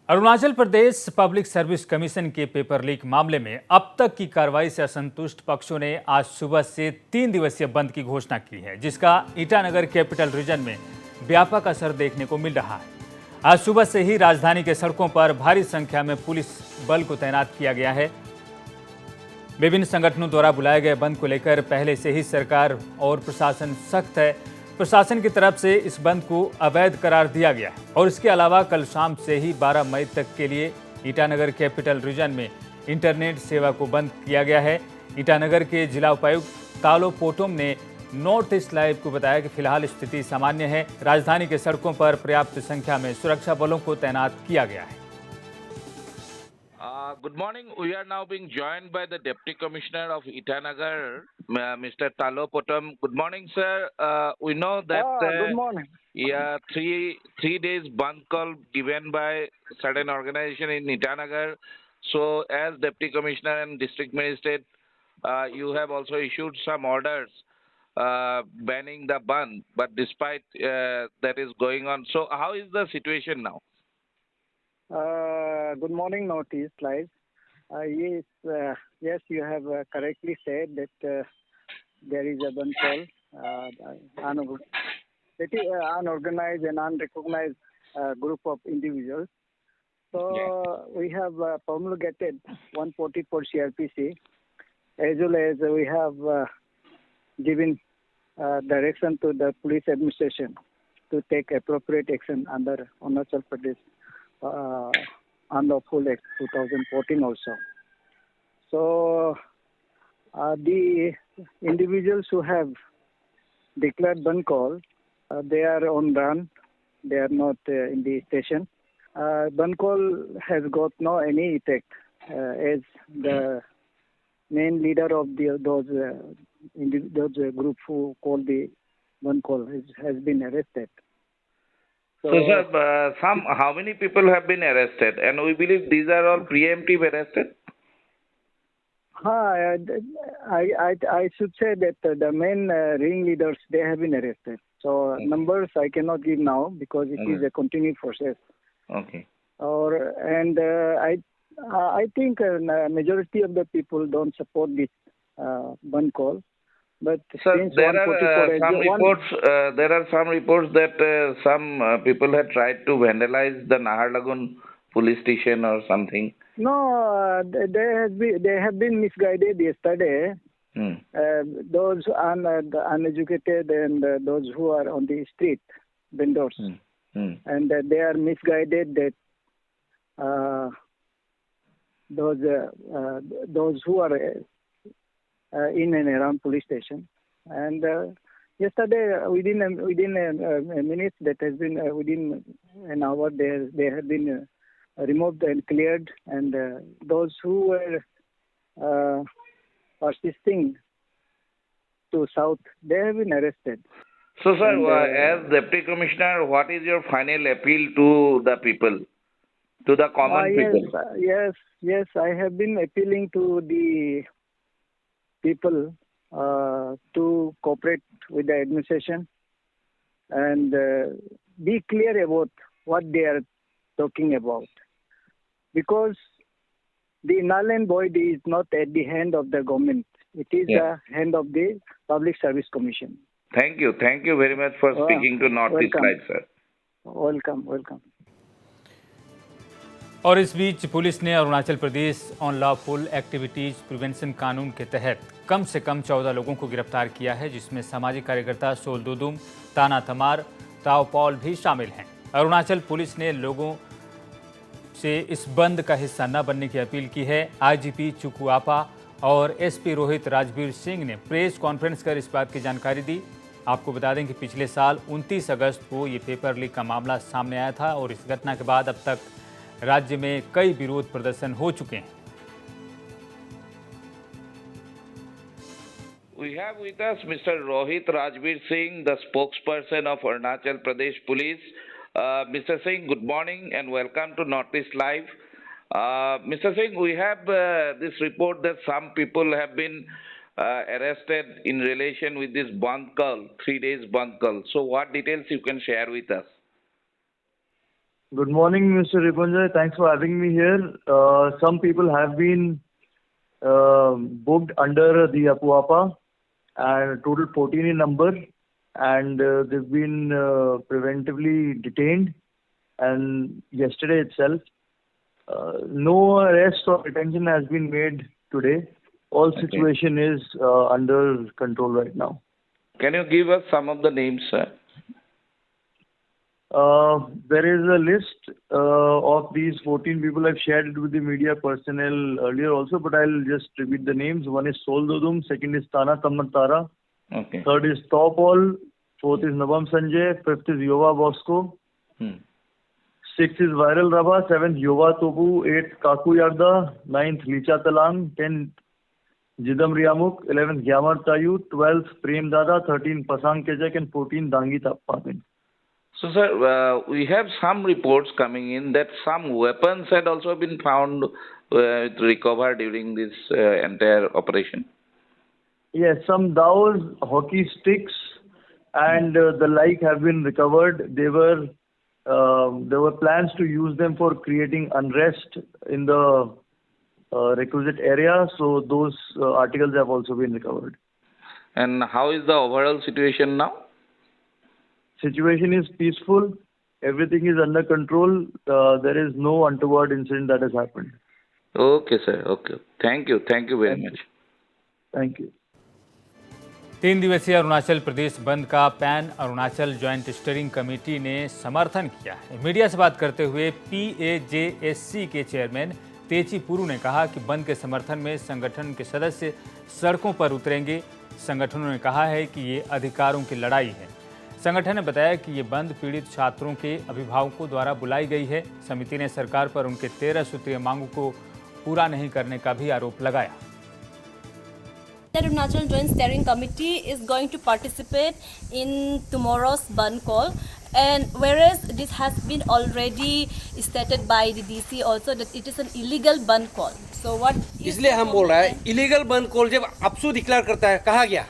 Arunachal Pradesh public service commission के paper leak मामले में अब तक की कार्रवाई से असंतुष्ट पक्षों ने आज सुबह से 3 दिवसीय बंद की घोषणा की है, जिसका ईटानगर कैपिटल रीजन में व्यापक असर देखने को मिल रहा है। आज सुबह से ही राजधानी के सड़कों पर भारी संख्या में पुलिस बल को तैनात किया गया है। विभिन्न संगठनों द्वारा बुलाए गए बंद को लेकर पहले से ही सरकार और प्रशासन सख्त है। प्रशासन की तरफ से इस बंद को अवैध करार दिया गया है और इसके अलावा कल शाम से ही 12 मई तक के लिए ईटानगर कैपिटल रीजन में इंटरनेट सेवा को बंद किया गया है। ईटानगर के जिला उपायुक्त तालो पोटोम ने नॉर्थ ईस्ट लाइव को बताया कि फिलहाल स्थिति सामान्य है। राजधानी के सड़कों पर पर्याप्त संख्या में सुरक्षा बलों को तैनात किया गया है। Good morning. We are now being joined by the Deputy Commissioner of Itanagar, Mr. Talo Potom. Good morning, sir. We know that good morning. three days band call given by certain organization in Itanagar. So, as Deputy Commissioner and District Magistrate, you have also issued some orders banning the band. But despite that is going on, so how is the situation now? Good morning, North East Live. Yes, you have correctly said that there is a band call. It is unorganized and unrecognized group of individuals. So we have promulgated 144 CRPC, as well as we have given direction to the police administration to take appropriate action under Arunachal Pradesh Unlawful Act 2014 also. So the individuals who have declared band call, they are on run. They are not in the station. Band call has got no any effect as the main leader of those group who called the band call has been arrested. So, sir, how many people have been arrested? And we believe these are all preemptive arrested? I should say that the main ringleaders, they have been arrested. So numbers I cannot give now because it is a continuing process. Okay. I think majority of the people don't support this band call. But sir, there are some reports that some people had tried to vandalize the Naharlagun police station or something. No, they have been misguided yesterday. Those uneducated and those who are on the street vendors, and they are misguided that those who are in and around police station. And yesterday, within a minute, that has been within an hour, they have been removed and cleared. And those who were persisting to south, they have been arrested. So, sir, as Deputy Commissioner, what is your final appeal to the people, to the common people? Yes, I have been appealing to the people to cooperate with the administration and be clear about what they are talking about. Because the null and void is not at the hand of the government. It is the hand of the Public Service Commission. Thank you. Thank you very much for speaking to North East Live, sir. Welcome. और इस बीच police ने Arunachal Pradesh unlawful activities prevention कानून के तहत कम से कम 14 लोगों को गिरफ्तार किया है, जिसमें सामाजिक कार्यकर्ता सोल दुदुम, ताना तमार, ताओ पॉल भी शामिल हैं। अरुणाचल पुलिस ने लोगों से इस बंद का हिस्सा न बनने की अपील की है। आईजीपी चुकुआपा और एसपी रोहित राजवीर सिंह ने प्रेस कॉन्फ्रेंस कर इस बात की जानकारी दी। आपको बता दें कि पिछले साल 29 अगस्त को ये पेपर लीक का मामला सामने आया था और इस घटना के बाद अब तक राज्य में कई विरोध प्रदर्शन हो चुके हैं। We have with us Mr. Rohit Rajveer Singh, the spokesperson of Arunachal Pradesh Police. Mr. Singh, good morning and welcome to Northeast Live. Mr. Singh, we have this report that some people have been arrested in relation with this band call, 3 days band call. So what details you can share with us? Good morning, Mr. Ripunjay. Thanks for having me here. Some people have been booked under the Apuapa, and total 14 in number, and they've been preventively detained. And yesterday itself, no arrest or detention has been made today. All situation is under control right now. Can you give us some of the names, sir? There is a list of these 14 people. I've shared it with the media personnel earlier also, but I'll just repeat the names. One is Sol Dodum, second is Tana Tamatara, Okay. third is Topol, fourth is Navam Sanjay, fifth is Yova Bosco, sixth is Viral Rabha, seventh Yova Tobu, eighth Kaku Yarda, ninth Licha Talang, 10th Jidam Riamuk, 11th Gyamar Tayu, 12th Prem Dada, 13th Pasang Kejak, and 14th Dangi Papin. So, sir, we have some reports coming in that some weapons had also been found recovered during this entire operation. Yes, some dowels, hockey sticks, and the like have been recovered. There were plans to use them for creating unrest in the requisite area, so those articles have also been recovered. And how is the overall situation now? Situation is peaceful. Everything is under control. There is no untoward incident that has happened. Okay, sir. Okay. Thank you. Thank you very much. Thank you. 3 दिवसीय अरुणाचल प्रदेश बंद का pan Arunachal joint steering committee ने समर्थन किया है। Media से बात करते हुए PAJSC के चेयरमैन तेची पुरू ने कहा कि बंद के समर्थन में संगठन के सदस्य सड़कों पर उतरेंगे। संगठनों ने कहा है कि ये अधिकारों की लड़ाई है। संगठन ने बताया कि ये बंद पीड़ित छात्रों के अभिभावकों द्वारा बुलाई गई है। समिति ने सरकार पर उनके 13 सूत्रीय मांगों को पूरा नहीं करने का भी आरोप लगाया। The Arunachal Joint Steering Committee is going to participate in tomorrow's Band call, and whereas this has been already stated by the DC also that it is an illegal Band call. So what? इसलिए हम बोल रहे हैं illegal बंद call जब अपसू declare करता है कहा गया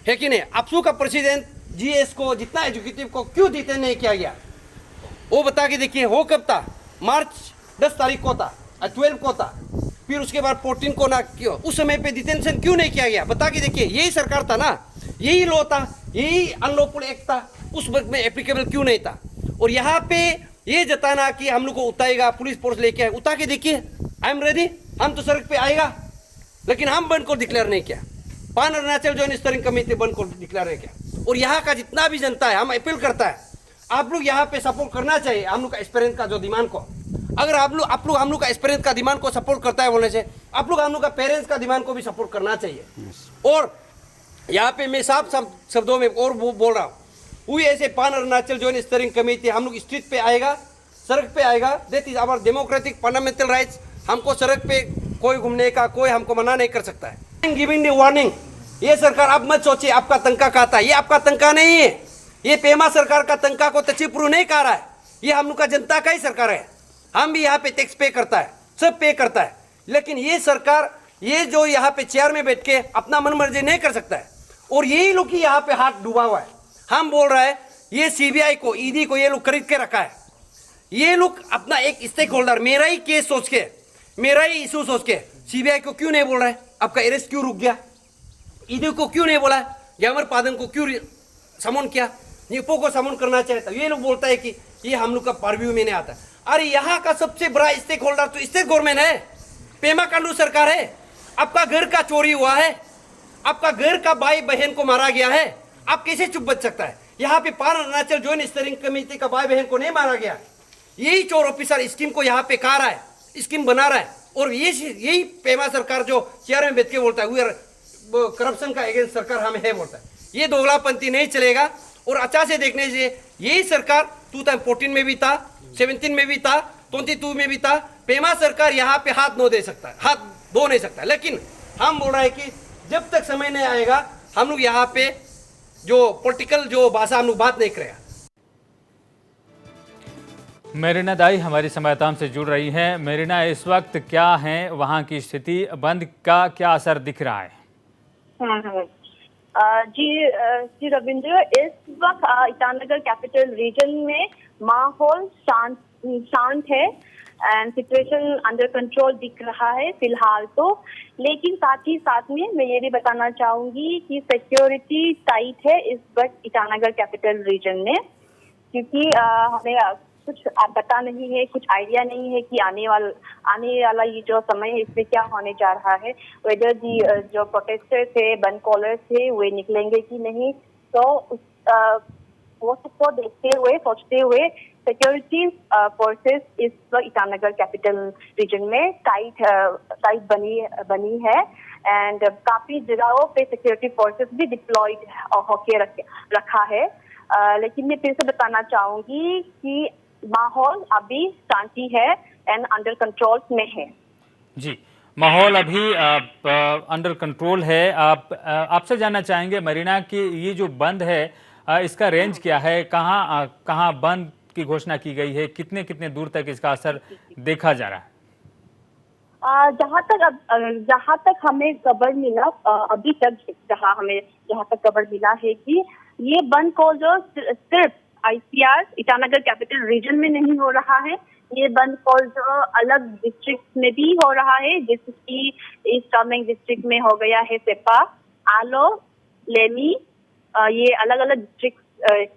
है कि नहीं? अपसू का प्रेसिडेंट जीएस को जितना एजुकेटिव को क्यों डिटेन नहीं किया गया वो बता के देखिए। हो कब था? मार्च 10 तारीख को था, 12 को था, फिर उसके बाद 14 को ना क्यों उस समय पे डिटेंशन क्यों नहीं किया गया? बता के देखिए। यही सरकार था ना, यही लॉ था, यही अनलॉफुल एक्ट था, उस वक्त में एप्लीकेबल क्यों नहीं था? और यहाँ पे ये जताना कि हम लोग को उतारेगा, पुलिस फोर्स लेके आए, उतार के देखिए। आई एम रेडी, हम तो सड़क पे आएगा, लेकिन हम बंद को डिक्लेयर नहीं किया। Pan Arunachal joint steering committee बंद को डिक्लेयर नहीं किया। और यहाँ का जितना भी जनता है, हम अपील करता है आप लोग यहाँ पे सपोर्ट करना चाहिए हम लोग का एक्सपीरियंस का जो डिमांड को। अगर आप लोग हम लोग का एक्सपीरियंस का डिमांड को सपोर्ट करता है बोलने से आप लोग हम लोग का पेरेंट्स का डिमांड को भी सपोर्ट करना चाहिए। और यहाँ पे मैं साफ शब्दों में और बोल रहा हूँ, वही ऐसे pan Arunachal joint steering committee हम लोग स्ट्रीट पे आएगा, सड़क पे आएगा। That is our democratic fundamental rights. हमको सड़क पे कोई घूमने का कोई हमको मना नहीं कर सकता है। गिविंग द वार्निंग, ये सरकार आप मत सोचिए आपका तनखा खाता है, ये आपका तनखा नहीं है। ये पेमा सरकार का तनखा को तचिपुरु नहीं खा रहा है, ये हम लोग का जनता का ही सरकार है। हम भी यहाँ पे टैक्स पे करता है, सब पे करता है, लेकिन ये सरकार ये जो यहाँ पे चेयर में बैठ के अपना मन मर्जी नहीं कर सकता है। और यही लोग ही यहाँ पे हाथ डूबा हुआ है। हम बोल रहे हैं ये सीबीआई को, ईडी को ये लोग खरीद के रखा है। ये लोग अपना एक स्टेक होल्डर, मेरा ही केस सोच के, मेरा ही इशू सोच के सीबीआई को क्यों नहीं बोल रहा है? आपका अरेस्ट क्यों रुक गया? ईडी को क्यों नहीं बोला? ग्यामर पादन को क्यों समन किया? निपो को समन करना चाहिए था। ये लोग बोलता है कि ये हम लोग का परव्यू में नहीं आता। अरे यहाँ का सबसे बड़ा स्टेक होल्डर तो स्टेट गवर्नमेंट है, पेमा खांडू सरकार है। आपका घर का चोरी हुआ है, आपका घर का भाई बहन को मारा गया है, आप कैसे चुप बच सकता है? यहाँ पे pan Arunachal joint steering committee का भाई बहन को नहीं मारा गया। यही चोर ऑफिसर स्कीम को यहाँ पे खा रहा है, स्कीम बना रहा है। और यही पेमा सरकार जो चेयर में बैठ के बोलता है करप्शन का अगेंस्ट सरकार हमें है बोलता है। ये दोगलापंथी नहीं चलेगा। और अच्छा से देखने से यही सरकार 2014 में भी था, 17 में भी था, 22 में भी था। पेमा सरकार यहाँ पे हाथ नहीं दे सकता। लेकिन हम बोल रहे हैं कि जब तक समय नहीं आएगा हम लोग यहाँ पे जो पॉलिटिकल जो भाषा हम लोग बात नहीं करेगा। मेरिना दाई हमारी संवाददाता से जुड़ रही हैं। मेरिना, इस वक्त क्या है वहाँ की स्थिति? बंद का क्या असर दिख रहा है? जी रविंद्र, इस वक्त ईटानगर कैपिटल रीजन में माहौल शांत है एंड सिचुएशन अंडर कंट्रोल दिख रहा है फिलहाल तो। लेकिन साथ ही साथ में मैं ये भी बताना चाहूंगी कि सिक्योरिटी टाइट है इस वक्त ईटानगर कैपिटल रीजन में, क्योंकि हमें कुछ पता नहीं है, कुछ आइडिया नहीं है कि आने वाला ये जो समय है इसमें क्या होने जा रहा है। वेदर जो प्रोटेस्टर थे, बंद कॉलर थे, वे निकलेंगे कि नहीं। तो वो सबको देखते हुए, सोचते हुए सिक्योरिटी फोर्सेस इस वक्त ईटानगर कैपिटल रीजन में टाइट बनी है एंड काफी जगहों पे सिक्योरिटी फोर्सेस भी डिप्लॉयड होके रखा है। लेकिन मैं फिर से बताना चाहूंगी कि माहौल अभी शांति है एंड अंडर कंट्रोल में है। जी, माहौल अभी अंडर कंट्रोल है। आपसे जानना चाहेंगे मरीना कि ये जो बंद है इसका रेंज क्या है, कहाँ बंद की घोषणा की गई है, कितने दूर तक इसका असर देखा जा रहा है? जहाँ तक हमें खबर मिला अभी तक, जहाँ तक खबर मिला है कि ये बंद कॉल जो सिर्फ ICR ईटानगर कैपिटल रीजन में नहीं हो रहा है, ये बंद कॉल जो अलग डिस्ट्रिक्ट में भी हो रहा है, जैसे कि ईस्ट कामेंग डिस्ट्रिक्ट में हो गया है सेपा, आलो, लेमी, ये अलग अलग डिस्ट्रिक्ट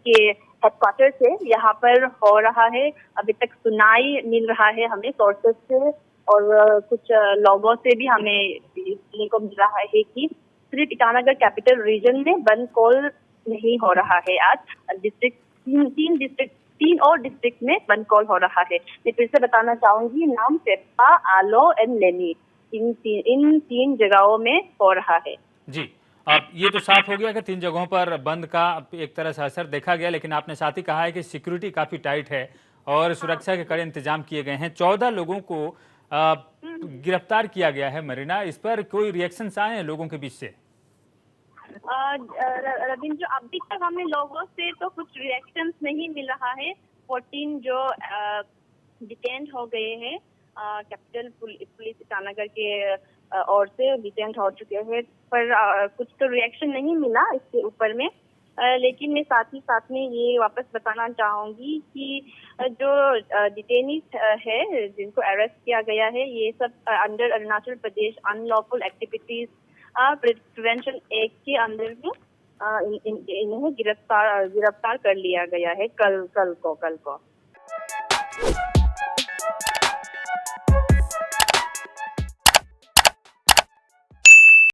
के हेडक्वार्टर से यहाँ पर हो रहा है। अभी तक सुनाई मिल रहा है हमें सोर्सेस से और कुछ लोगों से भी हमें सुनने को मिल रहा है कि सिर्फ ईटानगर कैपिटल रीजन में बंद कॉल नहीं हो रहा है। आज तीन और डिस्ट्रिक्ट में बंद कॉल हो रहा है। मैं फिर से बताना चाहूंगी, नाम सेप्पा, आलो एंड लेनी, इन तीन जगहों में हो रहा है। जी, अब ये तो साफ हो गया कि 3 जगहों पर बंद का एक तरह से असर देखा गया, लेकिन आपने साथ ही कहा है कि सिक्योरिटी काफी टाइट है और सुरक्षा के कड़े इंतजाम किए गए हैं। 14 लोगों को गिरफ्तार किया गया है। मरीना, इस पर कोई रिएक्शंस आए हैं लोगों के बीच से? रविंद्र, अभी तक हमें लोगों से तो कुछ रिएक्शंस नहीं मिल रहा है। 14 जो डिटेन हो गए हैं कैपिटल पुलिस ईटानगर के ओर से डिटेन हो चुके हैं, पर कुछ तो रिएक्शन नहीं मिला इसके ऊपर में। लेकिन मैं साथ ही साथ में ये वापस बताना चाहूंगी कि जो डिटेनीज है जिनको अरेस्ट किया गया है, ये सब under Arunachal Pradesh unlawful activities prevention act के अंदर में इन्हें गिरफ्तार कर लिया गया है कल को।